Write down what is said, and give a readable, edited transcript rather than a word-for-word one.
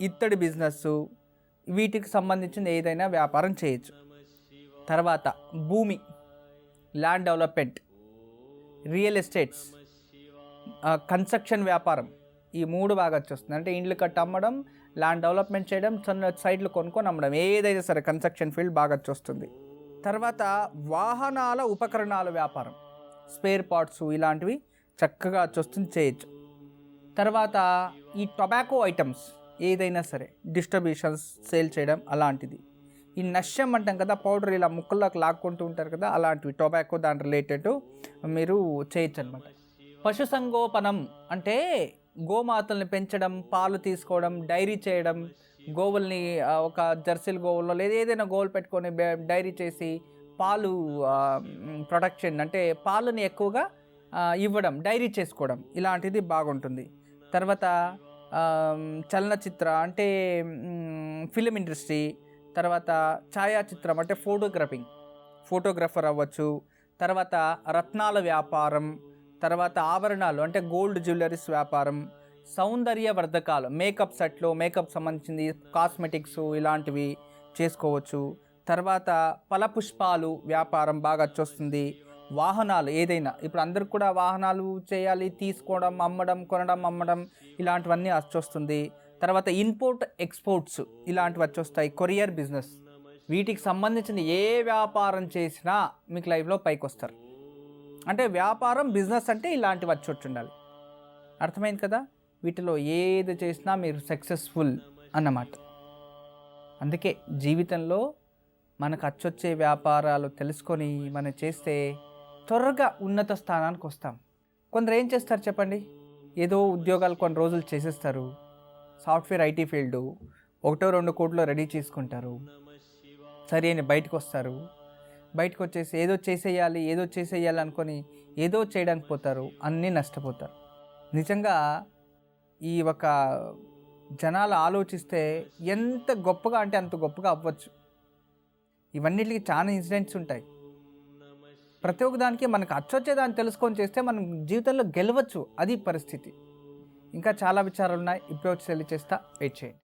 ఇత్తడి బిజినెస్సు, వీటికి సంబంధించిన ఏదైనా వ్యాపారం చేయొచ్చు. తర్వాత భూమి, land development, real estates, construction వ్యాపారం, ఈ 3 బాగా వచ్చేస్తుంది. అంటే ఇండ్లు కట్టి అమ్మడం, ల్యాండ్ డెవలప్మెంట్ చేయడం, సైట్లు కొనుక్కొని అమ్మడం, ఏదైతే సరే కన్స్ట్రక్షన్ ఫీల్డ్ బాగా వచ్చేస్తుంది. తర్వాత వాహనాల ఉపకరణాల వ్యాపారం, స్పేర్ పార్ట్స్ ఇలాంటివి చక్కగా వచ్చేస్తుంది, చేయొచ్చు. తర్వాత ఈ టొబాకో ఐటమ్స్ ఏదైనా సరే డిస్ట్రిబ్యూషన్స్ సేల్ చేయడం అలాంటిది. ఈ నశ్యం అంటాం కదా, పౌడర్ ఇలా ముక్కల్లోకి లాక్కుంటూ ఉంటారు కదా, అలాంటివి టొబాకో దాని రిలేటెడ్ మీరు చేయొచ్చు అనమాట. పశుసంగోపనం అంటే గోమాతల్ని పెంచడం, పాలు తీసుకోవడం, డైరీ చేయడం, గోవుల్ని ఒక జెర్సీల గోవుల్లో లేదా ఏదైనా గోవులు పెట్టుకొని డైరీ చేసి పాలు ప్రొడక్షన్ అంటే పాలని ఎక్కువగా ఇవ్వడం, డైరీ చేసుకోవడం, ఇలాంటిది బాగుంటుంది. తర్వాత చలనచిత్ర అంటే ఫిలిం ఇండస్ట్రీ, తర్వాత ఛాయాచిత్రం అంటే ఫోటోగ్రఫర్ అవ్వచ్చు. తర్వాత రత్నాల వ్యాపారం, తర్వాత ఆభరణాలు అంటే గోల్డ్ జ్యువెలరీస్ వ్యాపారం, సౌందర్యవర్ధకాలు, మేకప్ సెట్లు, మేకప్ సంబంధించింది, కాస్మెటిక్స్ ఇలాంటివి చేసుకోవచ్చు. తర్వాత ఫలపుష్పాలు వ్యాపారం బాగా వచ్చేస్తుంది. వాహనాలు ఏదైనా, ఇప్పుడు అందరికి కూడా వాహనాలు చేయాలి, తీసుకోవడం, అమ్మడం, కొనడం, అమ్మడం ఇలాంటివన్నీ వచ్చేస్తుంది. తర్వాత ఇంపోర్ట్ ఎక్స్పోర్ట్స్ ఇలాంటివి వచ్చేస్తాయి. కొరియర్ బిజినెస్, వీటికి సంబంధించిన ఏ వ్యాపారం చేసినా మీకు లైఫ్లో పైకి వస్తారు. అంటే వ్యాపారం, బిజినెస్ అంటే ఇలాంటివి వచ్చి ఉండాలి. అర్థమైంది కదా? వీటిలో ఏది చేసినా మీరు సక్సెస్ఫుల్ అన్నమాట. అందుకే జీవితంలో మనకు అచ్చొచ్చే వ్యాపారాలు తెలుసుకొని మనం చేస్తే త్వరగా ఉన్నత స్థానానికి వస్తాం. కొందరు ఏం చేస్తారు చెప్పండి, ఏదో ఉద్యోగాలు కొన్ని రోజులు చేసేస్తారు, సాఫ్ట్వేర్ ఐటీ ఫీల్డు 1-2 కోట్లు రెడీ చేసుకుంటారు, సరే అని బయటకు వస్తారు. బయటకు వచ్చేసి ఏదో చేసేయాలి అనుకొని ఏదో చేయడానికి పోతారు, అన్నీ నష్టపోతారు. నిజంగా ఈ ఒక జనాలు ఆలోచిస్తే ఎంత గొప్పగా అంటే అంత గొప్పగా అవ్వచ్చు. ఇవన్నిటికి చాలా ఇన్సిడెంట్స్ ఉంటాయి. ప్రతి ఒక్క దానికి మనకు అచ్చొచ్చేదాన్ని తెలుసుకొని చేస్తే మనం జీవితంలో గెలవచ్చు, అది పరిస్థితి. ఇంకా చాలా విచారాలు ఉన్నాయి, ఇప్పుడు వచ్చి తెలియచేస్తా, వెయిట్ చేయండి.